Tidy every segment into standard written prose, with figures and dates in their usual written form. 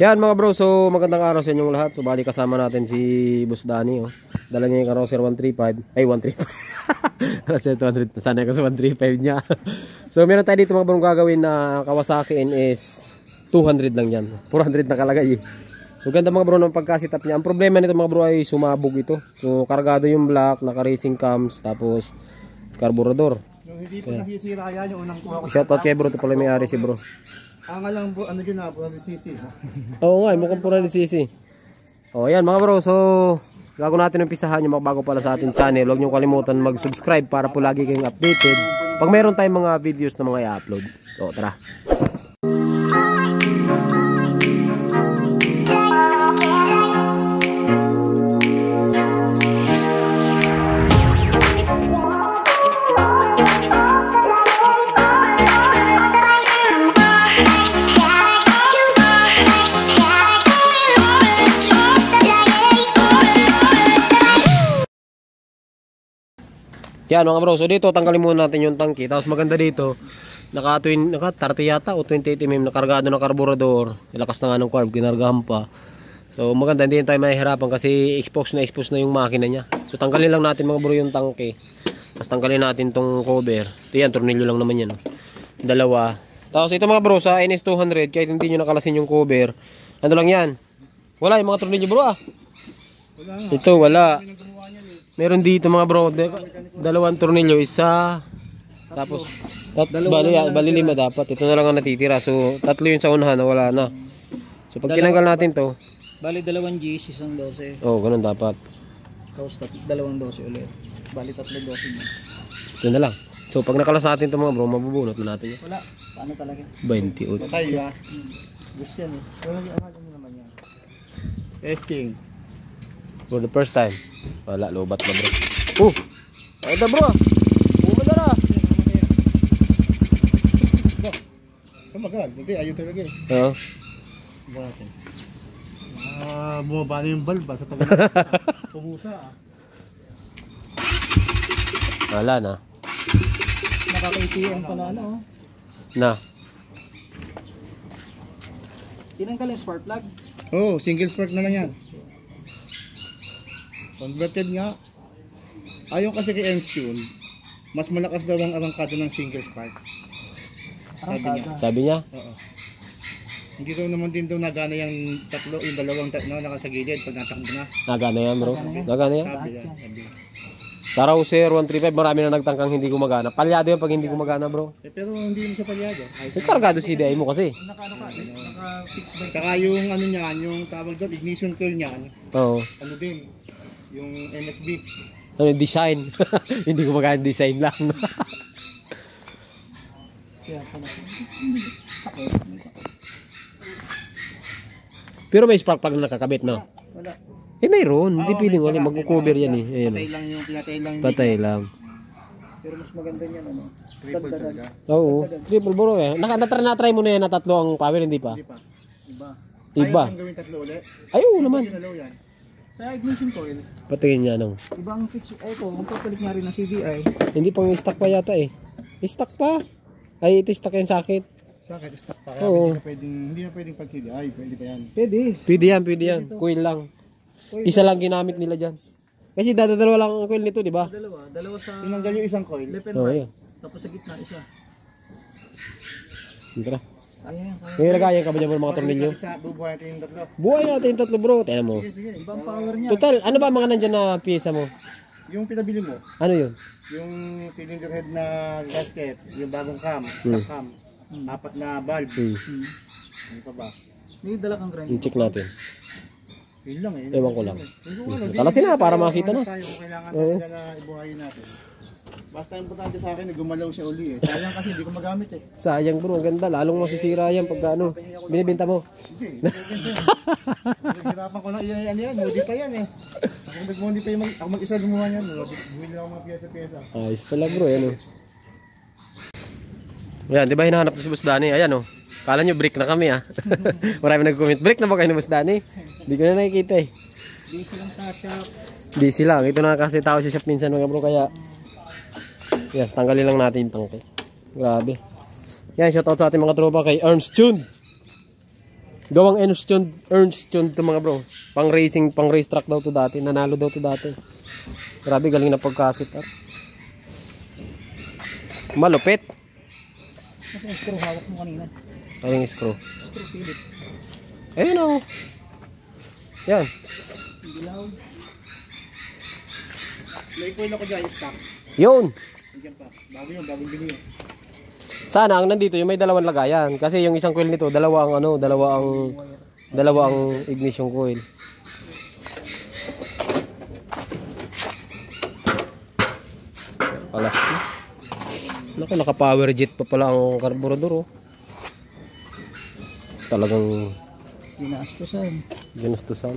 Yan mga bro, so magandang araw sa inyong lahat. So bali kasama natin si Boss Danny, oh. Dala niya yung Crosser 135. Ay 135. Crosser 200. Sana ko sa 135 niya. So meron tayo dito mga bro gagawin na Kawasaki NS 200 lang yan. 400 nakalagay eh. So ganda mga bro ng pagka-setup niya. Ang problema nito mga bro ay sumabog ito. So kargado yung block, naka-racing cams, tapos carburetor. Yung hindi pa nasisira yan, yung unang kuha ko. Shoutout kay bro, ito pala may-ari si bro. Ang alam bro, ano dyan na, pura sisi. Oo nga, mukhang pura sisi. O yan mga bro, so bago natin umpisahan yung mga bago pala sa ating channel, huwag nyo kalimutan mag-subscribe para po lagi kayong updated pag meron tayong mga videos na mga i-upload. So tara. Yan mga bro, so dito tanggalin muna natin yung tangke. Tapos maganda dito, naka 30 yata o 28 mm na kargado na carburetor. Ilakas na nga ng carb, kinargahan pa. So maganda, hindi tayo mahihirapan kasi expose na yung makina niya. So tanggalin lang natin mga bro yung tangke. Tapos tanggalin natin tong cover. Ito yan, tornilyo lang naman yan. Dalawa. Tapos ito mga bro, sa NS 200, kahit hindi nyo nakalasin yung cover, ano lang yan? Wala yung mga tornilyo bro ah. Ito wala. Meron dito mga bro, dalawang tornilyo, isa, tapos bali lima dapat. Ito na lang ang natitira. So tatlo yun sa unahan na wala na. So pag tinanggal natin to, bali dalawang G's, isang 12. oh ganun dapat. Tapos dalawang 12 ulit. Bali tatlo 12 na. Ito na lang. So pag nakalas natin to mga bro, mabubunot na natin yan. Wala, paano talaga? 28. Patay ba? Gusto yan eh. Ano naman yan? Testing. For the first time. Wala, lobat na bro. Ay da bro. Bumada na. Kamagal, hindi, ayaw talaga eh. Oo. Bakit? Bumaba na yung valve sa tagal. Pumusa ah. Wala na. Nakaka-ATM pala ano. Na. Tinanggal yung spark plug. Oo, single spark na lang yan. Converted nga. Ayon kasi kay Enstune, mas malakas daw ang arangkada ng single spark. Sabi niya. Sabi niya? Oo. Hindi daw naman din daw nagana yung tatlo, yung dalawang nakasagilid pag natakbo na. Nagana yan bro. Nagana yan. Sabi yan. Sabi. Sa Rouser 135, marami na nagtangkang hindi gumagana. Palyado yan pag hindi gumagana bro. Pero hindi mo siya palyado. Kargado CDI mo kasi. Naka-fix by. Saka yung ano niyan, yung tawag doon, ignition coil niyan. Oo. Ano din, yung MSB. Ano design? Hindi gumagana, design lang. Kaya pala. Pero may spark plug na nakakabit, no? Wala. Eh mayroon, hindi pwedeng wala, mag-cover yan eh. Ayan. Patay lang yung pinatay lang. Patay lang. Pero mas maganda niyan ano. Triple talaga. Oo, triple bro eh. Na-try mo na yan na tatlo ang power, hindi pa? Hindi pa. Iba. Iba. Ayaw gawin tatlo ulit. Ayaw naman. Ginalaw yan. Sa ignition coil, Patingin niya nung. ibang fix. Ito, magpapalit nga rin ng CDI. Hindi pang stock pa yata eh. Stock pa? Ay, ito stock yan sakit. Sakit, stop pa. Oo. Hindi na pwedeng pag-CD. Ay, pwede pa yan. Pwede. Pwede yan. Coil lang. Isa lang ginamit nila dyan. Kasi dadalawa lang ang coil nito, di ba? Dalawa sa Tinanggal yung isang coil. left and Oo, right. yun. Tapos sa gitna isa. Tara. Ayan. May lagayan ka ba dyan mga tornilyo? Bubuhay natin yung tatlo. Buhay natin yung tatlo bro. Tignan mo. Sige. Ibang power niya. Total, ano ba mga nandyan na pyesa mo? Yung pinabili mo, Ano yun? yung cylinder head na gasket, yung bagong cam, stock cam, apat na valve. Ano pa ba? May dala kang grind. Check natin. Yun lang eh. Ewan ko lang. Talasin na para makita na. Tayo kung kailangan talaga na ibuhayin natin. Basta importante sa akin na gumalaw siya uli eh. Sayang kasi hindi ko magamit eh. Sayang bro, ang ganda. Lalong masisira yan pag ano, binibenta mo. Hindi. Naghirapan ko na yan. Modi pa yan eh. Ako nag-modi pa yung ako mag-isa gumawa niyan. Bumili ako mga pyesa-pyesa. Ayos pala bro, yan o. Ayan, di ba hinahanap ko si Boss Danny? Ayan o. Kala nyo break na kami ah. Marami nag-comment. Break na ba kayo ni Boss Danny? Hindi ko na nakikita eh. Busy lang sa shop. Busy lang. Ito na kasi tao sa shop minsan mga bro. Kaya yes, tanggalin lang natin yung tangke. Grabe. Yan, shoutout sa ating mga tropa kay Ernst June. Gawang Ernst yun to mga bro. Pang racing, pang race track daw to dati. Nanalo daw to dati. Grabe, galing na pagkasit. Malupit. Kasi yung screw hawak mo kanina. Ano yung screw? Screw Philip. Ayun o. Yan. Dilaw. May coil ako dyan, yung stock. Yun. Diyan pa. Bago yun, bagong bili yun. Sana ang nandito yung may dalawang lagayan. Kasi yung isang coil nito, dalawa ang ignition coil. Alas na. Naku, naka power jet pa pala ang carburetor oh. Talagang Ginastusan. ginastusan.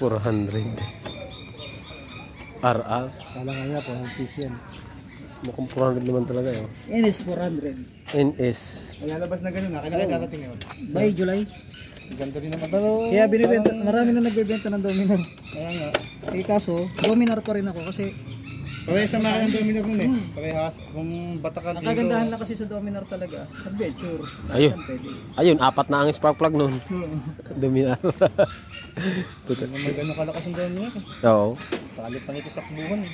400 RR. Kala nga niya po, cc yan. Mukhang 400 naman talaga yun. NS 400. NS. Ay, lalabas na ganun ha. Kailangan darating yun. By July. Ganda rin naman. Pero, Kaya binibenta, marami na nagbebenta ng Dominar. kaya nga. Eh kaso, Dominar pa rin ako kasi Parehas sa mga ng Dominar nun eh. Parehas. Kung Batakan ang kagandahan lang kasi sa Dominar talaga, adventure. Ayun. Pwede. Ayun, 4 na ang spark plug nun. Dominar. may gano'ng kalakas ang Dominar. Oo. Palit pang ito sa kbuhan eh.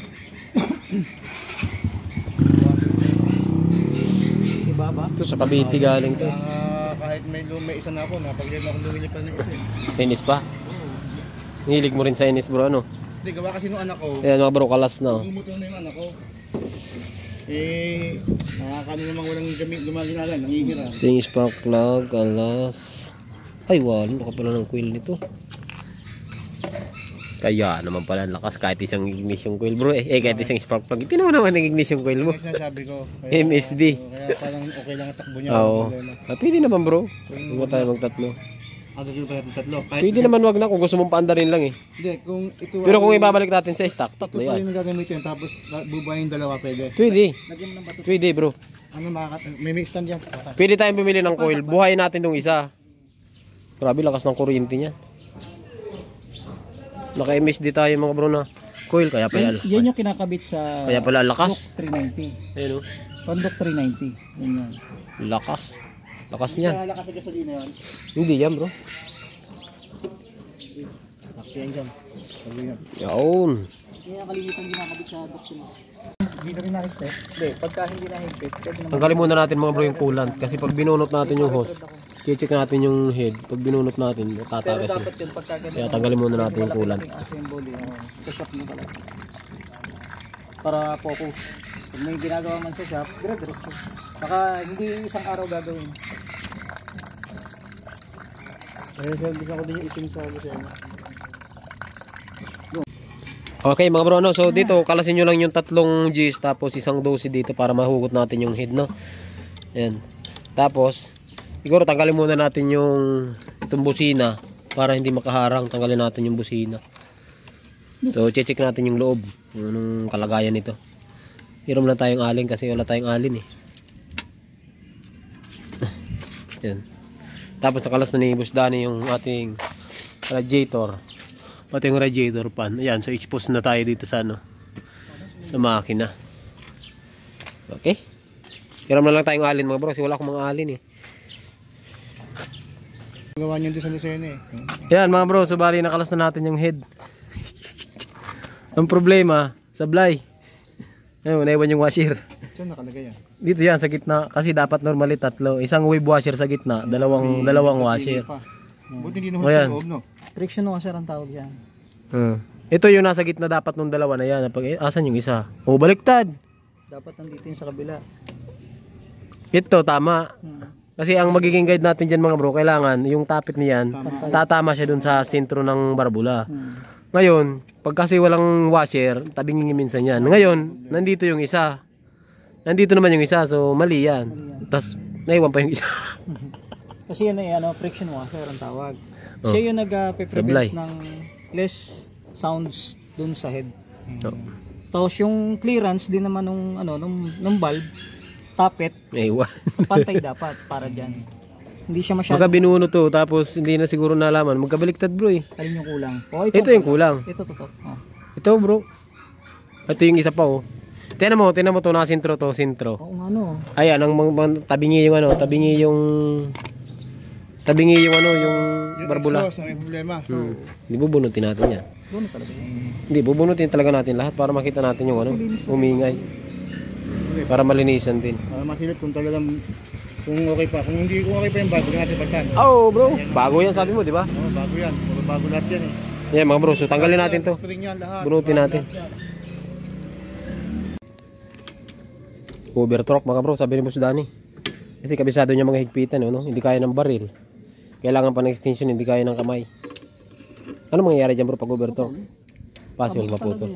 Iba ba? Ito sa Cavite galing to. Kahit may isa na ako, napagyan ako lumili pa ng isa eh. NS pa. Hilig mo rin sa NS bro, ano? Hindi, gawa kasi nung anak ko. Ayan mga bro, kalas na. Gumuto na yung anak ko. Eh, nakakano namang walang gumaginalan, nangihira. Ito yung spark plug, alas. Ay, wala. Baka pala ng coil nito. Kaya naman pala ang lakas kahit isang ignition coil bro eh. Kahit isang spark plug. Ito naman ang ignition coil mo. Kaya sabi ko. MSD. Kaya parang okay lang ang takbo niya. Oo. Pwede naman bro. Huwag mo tayo magtatlo. Gagawin pa natin tatlo. Pwede naman wag na kung gusto mong paandarin lang eh. Hindi, kung ito Pero kung ibabalik natin sa stock, ito tatlo pa yan. yung gagamitin, tapos bubuhayin yung dalawa pwede. Pwede. Lagyan mo ng bato. Pwede bro. Ano may mix stand yan. Pwede tayong bumili ng coil. Buhayin natin tong isa. Grabe, lakas ng kuryente niya. Naka-MSD tayo mga bro na coil. Kaya pala, Yan yung kinakabit sa kaya pala lakas. Duke 390. Ayun o. Pondok 390. Yan yan. Lakas. Lakas niya. Kaya lakas sa gasolina yan. Hindi yan bro. Sakto yan dyan. Sabi yan. Yaon. Yan ang kalimitan ginakabit sa Duke. Hindi na rin nakikita. Hindi, pagka hindi nahigpit, pwede naman. Tanggalin muna natin mga bro yung coolant. Kasi pag binunot natin yung hose, i-check natin yung head. Pag binunot natin, Pero tatagas dapat yun. yun pagka ganito. Kaya tanggalin muna natin yung coolant. Yung assembly, sa shop mo pala. Para focus. Kung may ginagawa man sa shop, dire-diretso. Baka hindi isang araw gagawin. Kaya service ako din yung itim sa gasolina. Okay mga bro, no? So dito kalasin nyo lang yung 3 Gs tapos isang 12 dito para mahugot natin yung head, no? Ayan. Tapos siguro tanggalin muna natin yung itong busina para hindi makaharang. Tanggalin natin yung busina. So check natin yung loob, yung kalagayan nito. Hiram lang tayong alin kasi wala tayong alin eh. Ayan. Tapos nakalas na ni Boss Danny yung ating radiator. Pati yung radiator pan. Ayan, so expose na tayo dito sa ano, sa makina. Okay. Hiram na lang tayong alin mga bro kasi wala akong mga alin eh. Gawa niyo din sa Lucena eh. Ayan mga bro, so bali nakalas na natin yung head. Ang problema, sablay. Ayun, naiwan yung washer. Saan nakalagay yan? Dito yan sa gitna kasi dapat normally 3. Isang wave washer sa gitna, dalawang washer. Buti hindi O naman yan. sa loob, no? Friction washer ang tawag yan. Ito yung nasa gitna dapat nung dalawa na yan. Asan yung isa? O baliktad. Dapat nandito yung sa kabila. Ito tama. Kasi ang magiging guide natin dyan mga bro, kailangan yung tapit niyan tatama siya dun sa sentro ng barbula. Ngayon, pag kasi walang washer, tabingin minsan yan. Ngayon, nandito yung isa. Nandito naman yung isa, so mali yan. Tapos, naiwan pa yung isa. Kasi yan ay friction washer ang tawag. Oh. Siya yung Sablay. nag-prevent ng less sounds dun sa head. So, Tapos yung clearance din naman nung valve, tapet, naiwan. pantay dapat para dyan. Hindi siya masyado. Baka binuno to, tapos hindi na siguro nalaman. Magkabaliktad bro eh. Alin yung kulang? Oh, Ito yung kulang. Ito to. Oh. Ito bro. Ito yung isa pa oh. Tinan mo to, nakasintro to, sintro. Oo nga no. Ayan, tabingi yung ano, tabingi yung Yung barbula. exhaust, may problema. Hindi bubunutin natin yan. Doon talaga yun. Hindi, bubunutin talaga natin lahat para makita natin yung ano, umingay. Para malinisan din. Para masilip kung talagang kung okay pa. Kung okay pa yung bago natin pagtan. Oh bro, bago yan sabi mo, di ba? Oo, bago yan. Puro bago lahat yan eh. Yan mga bro, so tanggalin natin to. Spring yan lahat. Bunutin natin. Overtorque mga bro, sabi ni Boss Danny. Kasi kabisado niya mga higpitan, no? Hindi kaya ng baril. Kailangan pa ng extension, hindi kaya ng kamay. Ano mangyayari dyan bro pag overtorque? Possible maputol.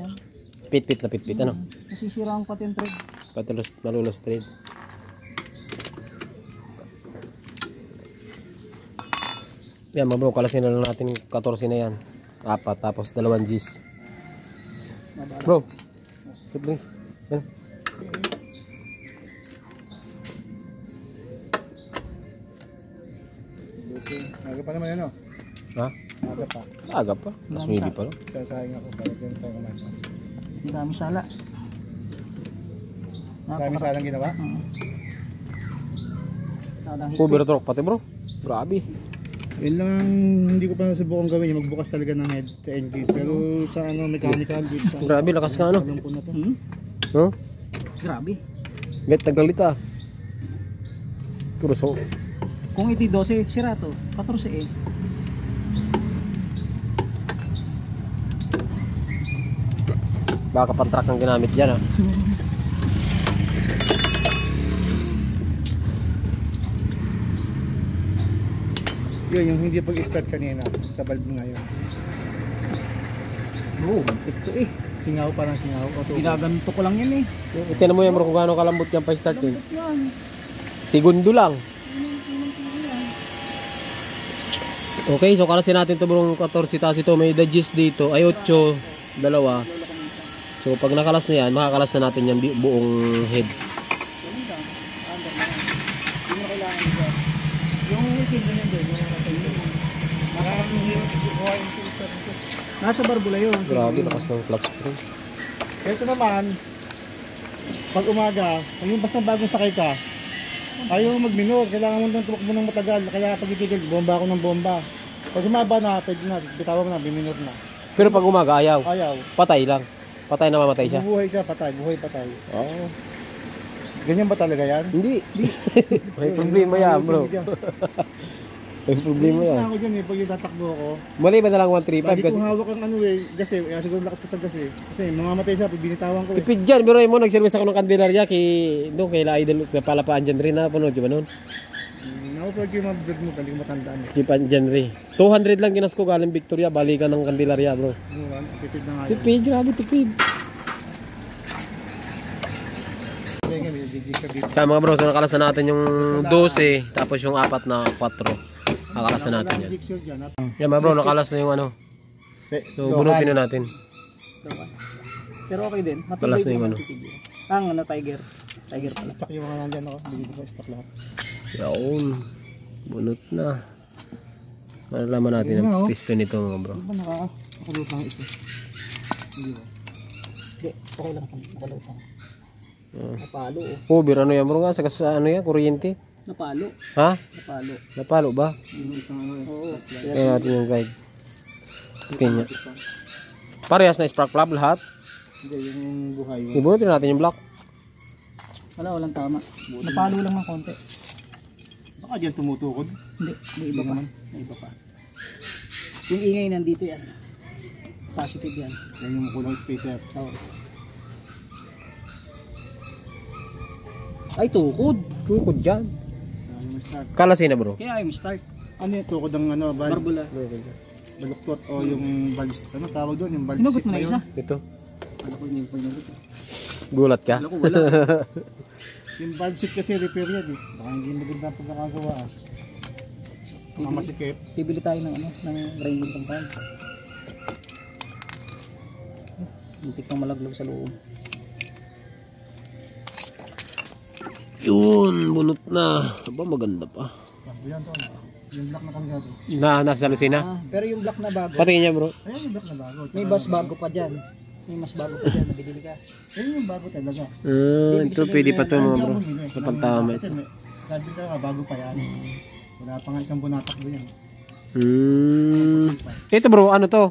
Pit-pit na pit-pit, ano? Nasisira ang pati yung thread. Pati malulos thread. Yan mga bro, kalasin na lang natin 14 na yan. 4 tapos 2 Gs. Bro, please. Yan. Aga pa naman yan o. Ha? Aga pa. Aga pa. Mas maybe pa lang. Sasayang ako para dyan tayo kumain. Ang dami sala. Dami salang ginawa. Salang higpit. Overtorque pati bro. Grabe. Yun lang ang hindi ko pa nasubukan gawin, yung magbukas talaga ng head sa engine. Pero sa ano, mechanical, dito sa Grabe, lakas nga ano. alam ko na to. No? Grabe. Bet, nagalit ah. Pero so, Kung iti 12, sira to. 14 eh. baka pang-truck ang ginamit dyan ah. Yun, yung hindi pag-start kanina sa valve ngayon. Oo, mantik to eh. Singaw, parang singaw. Ginaganto ko lang yan eh. Tingnan mo yan bro kung gaano kalambot yan pa-start yun. Yan. Segundo lang. Okay, so kalasin natin ito bro 14 tapos ito may dagis dito ay 8, dalawa. So pag nakalas na yan, makakalas na natin yan buong head. Yung itin din din. Nasa barbula yun. Grabe, lakas ng clutch spring. Ito naman, pag umaga, yung basta bagong sakay ka, ayaw mag-minor, kailangan mo nang tumakbo ng matagal, kaya pag itigil, bomba ako ng bomba. Pag umaba na, pwede na, bitawan mo na, biminor na. Pero pag umaga ayaw. Ayaw. Patay lang. Patay na mamatay siya. Buhay siya, patay, buhay patay. Oo. Ganyan ba talaga yan? Hindi. May problema yan bro. May problema yan. Gusto ako dyan eh, pag yung tatakbo ako. Mali ba na lang Lagi 135 kasi kong hawak ang ano eh, gas eh, siguro lakas ko sa gas eh. Kasi mamamatay siya, pag binitawan ko eh. tipid dyan. Pero mo nag-service ako ng Candelaria doon kay La Idol palapaan dyan rin na panood ba noon? Nakapag yung mga vlog mo, hindi ko matandaan eh. Kipan dyan rin. 200 lang ginas ko galing Victoria, balikan ng Candelaria bro. Tipid na nga yun. Tipid, grabe tipid. Kaya nga, may jig ka dito. Kaya mga bro, so nakalasan natin yung 12 tapos yung 4 na 4. Nakalasan natin yan. Jigsaw dyan. Yan mga bro, nakalas na yung ano. So bunutin na natin. Pero okay din. Balas na yung ano. Ang ano, tiger. Tiger pala. Stock yung mga nandyan ako, binili ko stock lahat. Yaon. Bunot na. Malalaman natin ang piston nito mga bro. Ano ba nakalutang ito? Hindi ba? Hindi, okay lang. Nakalutang. Napalo oh. Cover ano yan bro nga sa ano yan, kuryente. Napalo. Ha? Napalo. Napalo ba? Oo. Kaya natin yung guide. Okay niya. Parehas na spark plug lahat. Hindi, yung buhay. Ibunutin natin yung block. Wala, walang tama. Napalo lang ng konti. Baka dyan tumutukod. Hindi, may iba pa. May iba pa. Yung ingay nandito yan. Positive yan. Yan yung kulang spacer. Oo. Ay, tukod. Tukod dyan. Yung start. Kalasin na bro. Kaya I'm start. Ano yung tukod ng ano, Barbula. baluktot o yung valves, ano tawag doon, yung valve Inugot seat mo na yun? isa? Ito. Ano ko yung pinugot? Gulat ka? Alam ko wala. Yung valve seat kasi repair yan eh. Baka hindi maganda ang pagkakagawa ah. Baka masikip. Bibili tayo ng ano, ng grinding compound. Muntik pang malaglag sa loob. Yun, bunot na. Aba, maganda pa. Yan to. Yung black na kanina to. Nasa Lucena? Pero yung black na bago, Patingin niya bro. Ayan yung black na bago. may bus bago pa dyan. May mas bago pa dyan, nabibili ka. Yun yung bago talaga. Ito pwede pa ito mga bro. Kapag tama Kasi ito. sabi ka nga, bago pa yan. Wala pa nga isang buwan natakbo yan. Ito bro, ano to?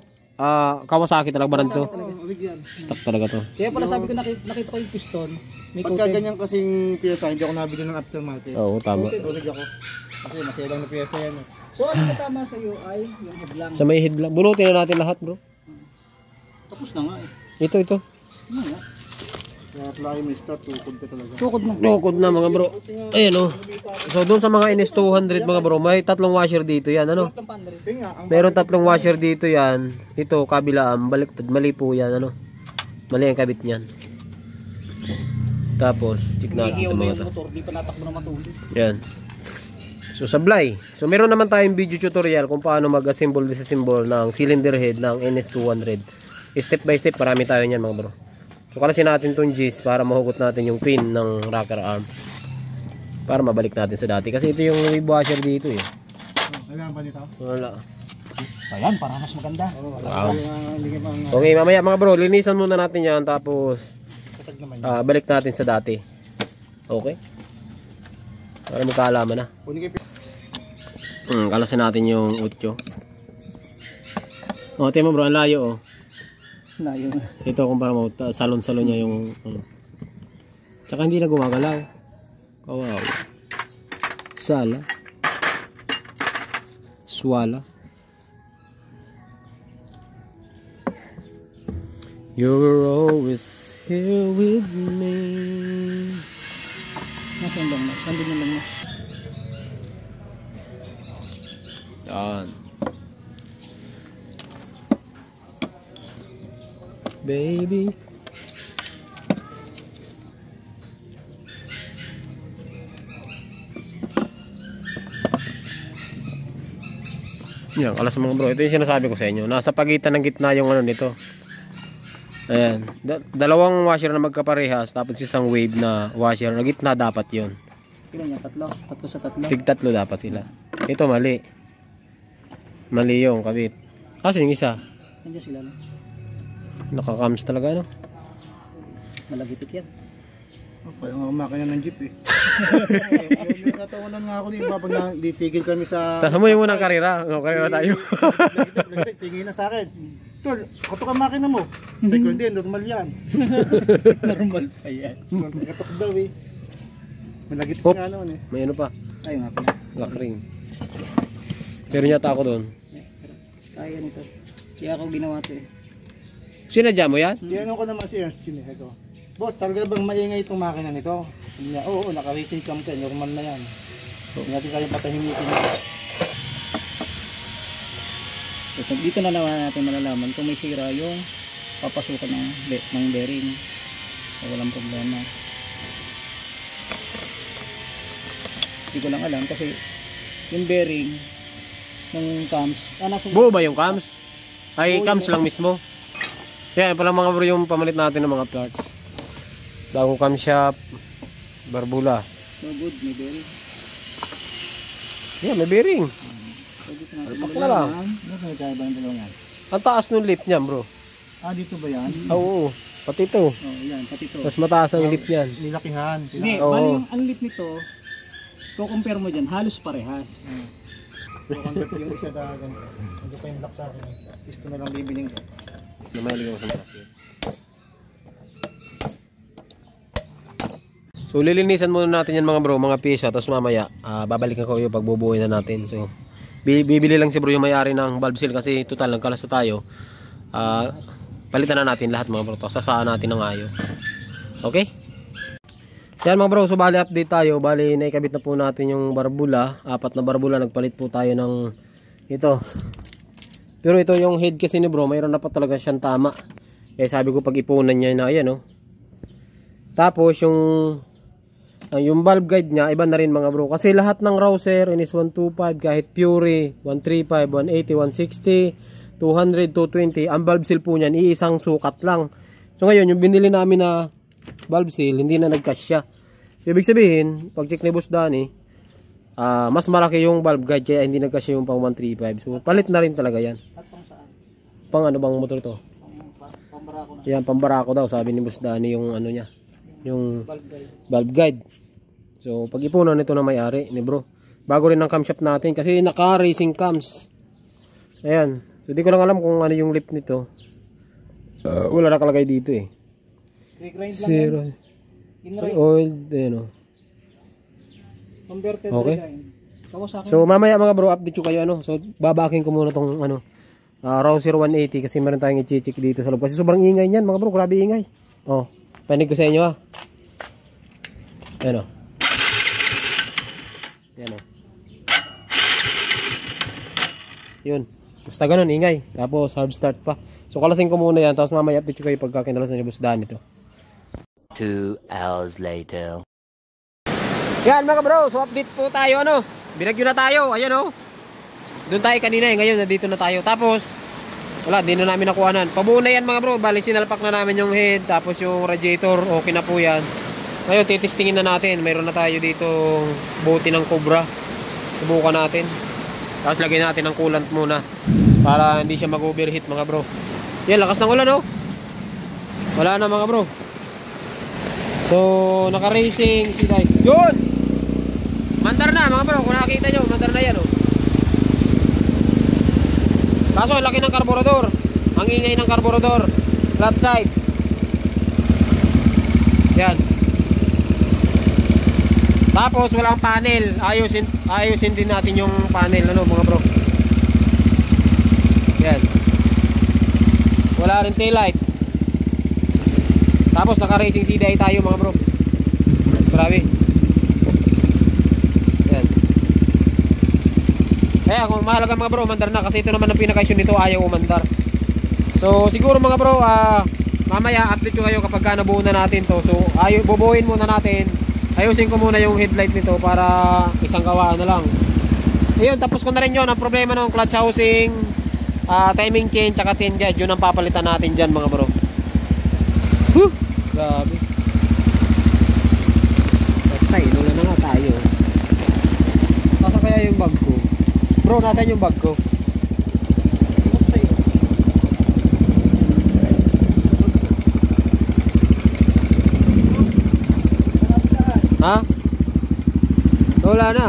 Kawasaki talaga ba to? Original. Stock talaga to. Kaya pala sabi ko nakita ko yung piston. May Pagka coated. ganyan kasing pyesa, hindi ako nabili ng aftermarket. Oo, tama. Tulad ako. Kasi maselang na pyesa yan. So ano ba tama sa iyo ay yung headlamp. Sa may head lang. Bunutin na natin lahat bro. Tapos na nga eh. Ito. Ano nga? Kaya play may start, tukod ka talaga. Tukod na. Tukod na mga bro. Ayan o. So doon sa mga NS200 mga bro, may tatlong washer dito yan. Ano? Ang pandre. Kaya nga, ang Meron tatlong washer dito yan. Ito, kabilaan. Baliktad. Mali po yan. Ano? Mali ang kabit niyan. Tapos, check natin Hihiyaw ito na mga yung to. motor, di pa natakbo na matulid. Yan. So, sablay. So, meron naman tayong video tutorial kung paano mag-assemble, disassemble ng cylinder head ng NS200. Step by step, marami tayo niyan mga bro. So, kalasin natin itong G's para mahugot natin yung pin ng rocker arm. Para mabalik natin sa dati. Kasi ito yung wave washer dito eh. Kailangan pa nito? Wala. Ayan, para mas maganda. Wow. Hindi ka pang Okay, mamaya mga bro, linisan muna natin yan. Tapos, katag naman. balik natin sa dati. Okay? Para magkaalaman na. Kunin kayo. Kalasin natin yung 8. O, tingnan mo bro, ang layo oh. Layo na. Ito kumpara mo, salon-salon niya yung Tsaka hindi na gumagalaw. Wow. Sala. Swala. You're always here with me. Nasaan lang na? Saan din yung lang na? Yan. Baby. Yan, alas mga bro. Ito yung sinasabi ko sa inyo. Nasa pagitan ng gitna yung ano nito. Ayan. Dalawang washer na magkaparehas. Tapos isang wave na washer. Na gitna dapat yon. Ilan yan? Tatlo? Tatlo sa tatlo? Tig-tatlo dapat sila. Ito mali. Mali yung kabit. Kasi yung isa. Nandiyan sila no? Nakakams talaga no? Malagitik yan. Parang ako makina ng jeep eh. Yung natawanan nga ako din. Pag titigil kami sa... Tasamuhin mo ng karera. Karera tayo. Lagdag, tingin na sa akin. Tol, katok ang makina mo. Sabi ko, hindi, normal yan. Normal pa yan. Katok daw eh. Malagit Hop. nga naman eh. May ano pa. Tayo nga pala. Lock ring. Pero yata ako doon. Kaya nito. Kaya ako ginawa ito eh. Sinadya mo yan? Tinanong ko naman si Ernst yun eh. Ito. Boss, talaga bang maingay itong makina nito? Sabi niya, oo, naka-racing cam ka, normal na yan. Hindi natin kayong patahimikin niya. So, dito na naman natin malalaman kung may sira yung papasukan ng bearing. So, walang problema. Hindi ko lang alam kasi yung bearing ng cams. Buo ba yung cams? Ay, cams lang mismo. Yan, pala mga bro yung pamalit natin ng mga parts. Bagong camshaft, barbula. No good, may bearing. Yan, may bearing. So, dito natin Alpak na lang. Ano may kaya ba yung dalawa yan? Ang taas ng lip niyan bro. Ah, dito ba yan? Oo, pati ito. Oh, yan, pati ito. Mas mataas ang lip niyan. Nilakihan. Hindi, Oo. bali yung unlit nito, kung compare mo dyan, halos parehas. Yung isa na ganito. Hindi pa yung lock sa akin. Gusto na lang bibiling ko. Namalig ako sa malaki. So lilinisan muna natin yan mga bro, mga pisa. Tapos mamaya, babalikan ko yung pagbubuhay na natin. So bibili lang si bro yung may-ari ng valve seal kasi total nagkalas na tayo. Palitan na natin lahat mga bro. Sasaan natin ng ayos. Okay? Yan mga bro, so bali update tayo. Bali naikabit na po natin yung barbula. 4 na barbula, nagpalit po tayo ng ito. Pero ito yung head kasi ni bro, mayroon na pa talaga siyang tama. Eh sabi ko pag ipunan niya na ayan oh. Tapos yung valve guide niya iba na rin mga bro. Kasi lahat ng Rouser, NS125, kahit Fury, 135, 180, 160, 200, 220, ang valve seal po niyan iisang sukat lang. So ngayon yung binili namin na valve seal, hindi na nagkasya. So, ibig sabihin, pag check ni Boss Danny, mas malaki yung valve guide kaya hindi nagkasya yung pang 135. So palit na rin talaga yan. At pang saan? Pang ano bang motor to? Pang Pambarako na. Yan, pambarako daw, sabi ni Boss Danny yung ano niya. Yung valve guide. So, pag-ipunan nito na may-ari ni bro. Bago rin ang camshaft natin kasi naka-racing cams. Ayan. So, di ko lang alam kung ano yung lip nito. Wala nakalagay dito eh. Re-grind lang Zero. yan. In-grind. Oil, ayan o. Converted Okay. re-grind. Kawasaki. So, mamaya mga bro, update ko kayo ano. So, babaking ko muna tong ano. Rouser 180 kasi meron tayong i-check dito sa loob. Kasi sobrang ingay niyan mga bro, grabe ingay. Oh, panig ko sa inyo ha. Ayan o. Ayan o. Yun. Basta ganun, ingay. Tapos hard start pa. So kalasin ko muna yan. Tapos mamaya update ko kayo pagka kinalasan niya Boss Dan ito. 2 hours later. Yan mga bro. So update po tayo ano. Binagyo na tayo. Ayan o. Doon tayo kanina eh. Ngayon nandito na tayo. Tapos wala. Di na namin nakuhanan. Pabuo na yan mga bro. Bali sinalpak na namin yung head. Tapos yung radiator. Okay na po yan. Ngayon titistingin na natin. Mayroon na tayo dito bote ng Cobra. Subukan natin. Tapos lagyan natin ng coolant muna para hindi siya mag-overheat mga bro. Yan, lakas ng ulan oh. Wala na mga bro. So, naka-racing si Day. Yun! Mandar na mga bro. Kung nakikita nyo, mandar na yan oh. Kaso, laki ng karburador. Ang ingay ng karburador. Flat side. Yan. Tapos walang panel. Ayusin din natin yung panel ano mga bro. Yan. Wala rin taillight. Tapos naka-racing CDI tayo mga bro. Grabe. Yan. Kaya kung mahalaga mga bro, umandar na kasi ito naman ang pinaka-issue nito, ayaw umandar. So siguro mga bro, mamaya update ko kayo kapag nabuo na natin to. So bubuuin muna natin. Ayusin ko muna yung headlight nito para isang gawaan na lang. Ayun, tapos ko na rin yun. Ang problema ng clutch housing, timing chain, tsaka chain guide. Yun ang papalitan natin dyan mga bro. Whew! Grabe. Basta, inulan na nga tayo. Nasa kaya yung bag ko? Bro, nasaan yung bag ko? Ha? Wala na.